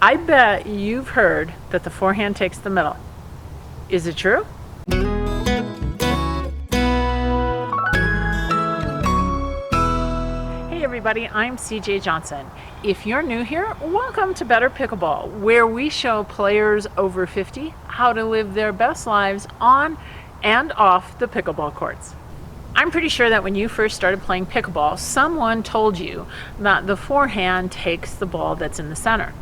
I bet you've heard that the forehand takes the middle. Is it true? Hey everybody, I'm CJ Johnson. If you're new here, welcome to Better Pickleball, where we show players over 50 how to live their best lives on and off the pickleball courts. I'm pretty sure that when you first started playing pickleball, someone told you that the forehand takes the ball that's in the center.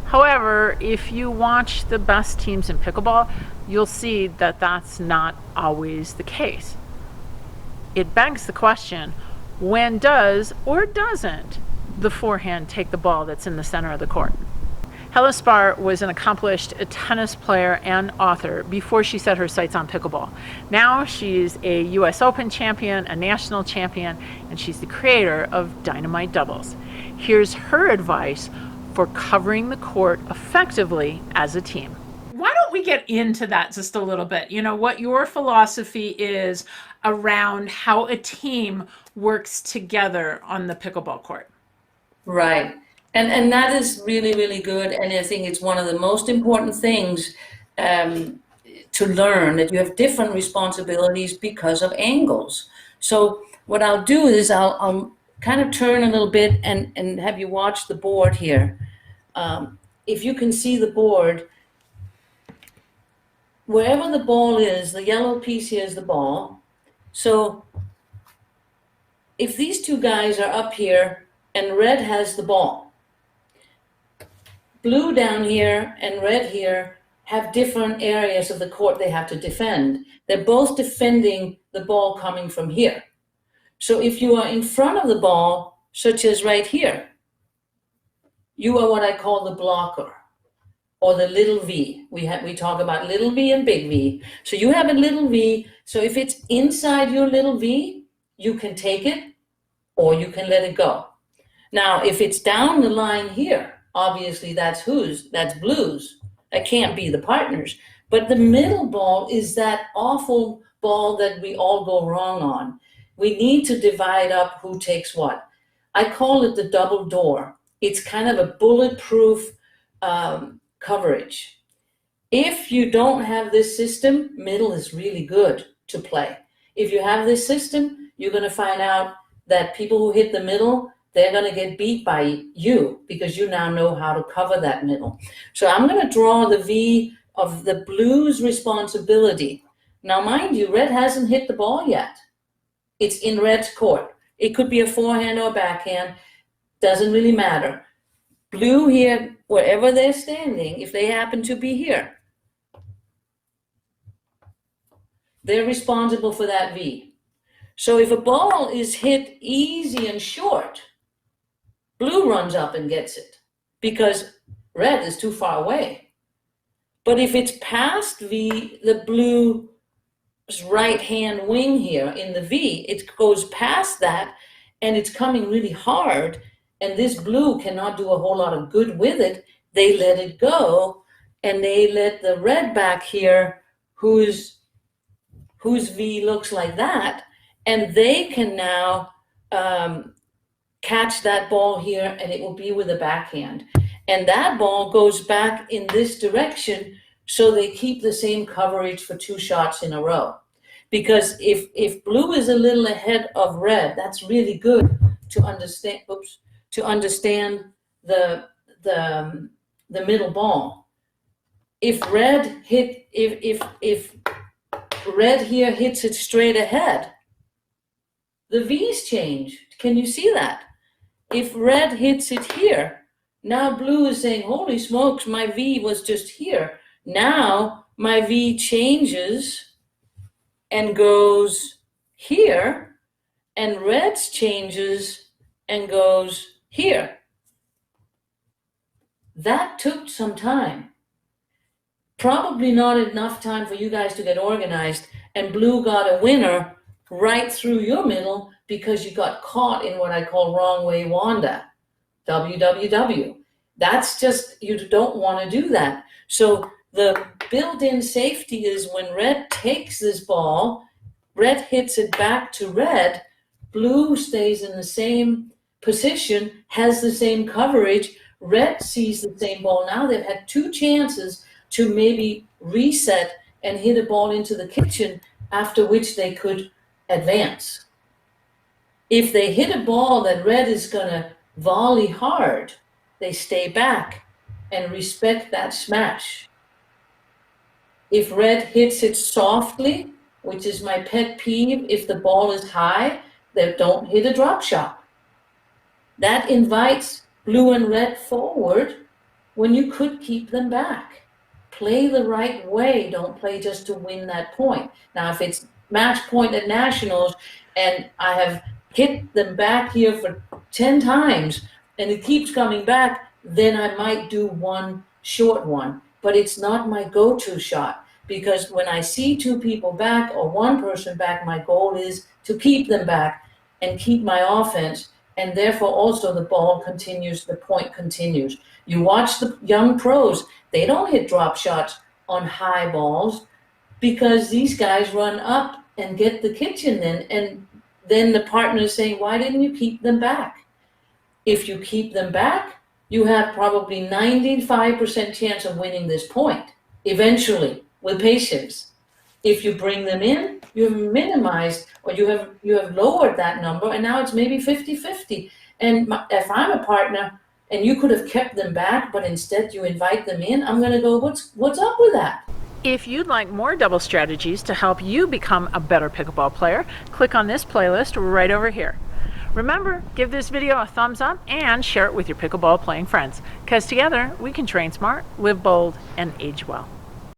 However, if you watch the best teams in pickleball, you'll see that that's not always the case. It begs the question, when does or doesn't the forehand take the ball that's in the center of the court? Helle was an accomplished tennis player and author before she set her sights on pickleball. Now she's a US Open champion, a national champion, and she's the creator of Dynamite Doubles. Here's her advice for covering the court effectively as a team. Why don't we get into that just a little bit? You know, what your philosophy is around how a team works together on the pickleball court. Right. And that is really, really good. And I think it's one of the most important things to learn, that you have different responsibilities because of angles. So what I'll do is I'll kind of turn a little bit and have you watch the board here. If you can see the board, wherever the ball is, the yellow piece here is the ball. So if these two guys are up here and red has the ball, blue down here and red here have different areas of the court they have to defend. They're both defending the ball coming from here. So if you are in front of the ball, such as right here, you are what I call the blocker, or the little V. We talk about little V and big V. So you have a little V. So if it's inside your little V, you can take it or you can let it go. Now, if it's down the line here, obviously that's whose? That's blues. That can't be the partners. But the middle ball is that awful ball that we all go wrong on. We need to divide up who takes what. I call it the double door. It's kind of a bulletproof coverage. If you don't have this system, middle is really good to play. If you have this system, you're going to find out that people who hit the middle, they're going to get beat by you because you now know how to cover that middle. So I'm going to draw the V of the blues responsibility. Now, mind you, red hasn't hit the ball yet. It's in red's court. It could be a forehand or a backhand. Doesn't really matter. Blue here, wherever they're standing, if they happen to be here, they're responsible for that V. So if a ball is hit easy and short, blue runs up and gets it because red is too far away. But if it's past V, the blue's right hand wing here in the V, it goes past that and it's coming really hard, and this blue cannot do a whole lot of good with it. They let it go and they let the red back here, whose V looks like that, and they can now catch that ball here and it will be with a backhand. And that ball goes back in this direction, so they keep the same coverage for two shots in a row. Because if blue is a little ahead of red, that's really good to understand. To understand the middle ball. If red red here hits it straight ahead, the V's change. Can you see that? If red hits it here, now blue is saying, holy smokes, my V was just here. Now my V changes and goes here, and red's changes and goes here. That took some time. Probably not enough time for you guys to get organized, and blue got a winner right through your middle because you got caught in what I call wrong way Wanda, WWW. That's just, you don't want to do that. So the built-in safety is when red takes this ball, red hits it back to red, blue stays in the same position, has the same coverage, Red sees the same ball now. They've had two chances to maybe reset and hit a ball into the kitchen, after which they could advance. If they hit a ball that red is going to volley hard, they stay back and respect that smash. If red hits it softly, which is my pet peeve, if the ball is high, they don't hit a drop shot. That invites blue and red forward when you could keep them back. Play the right way. Don't play just to win that point. Now, if it's match point at nationals and I have hit them back here for 10 times and it keeps coming back, then I might do one short one. But it's not my go-to shot, because when I see two people back or one person back, my goal is to keep them back and keep my offense, and therefore also the ball continues, the point continues. You watch the young pros, they don't hit drop shots on high balls because these guys run up and get the kitchen in, and then the partner is saying, why didn't you keep them back? If you keep them back, you have probably 95% chance of winning this point eventually with patience. If you bring them in, you've minimized, or you have lowered that number, and now it's maybe 50-50. And if I'm a partner and you could have kept them back, but instead you invite them in, I'm going to go, what's up with that? If you'd like more double strategies to help you become a better pickleball player, click on this playlist right over here. Remember, give this video a thumbs up and share it with your pickleball playing friends, because together we can train smart, live bold, and age well.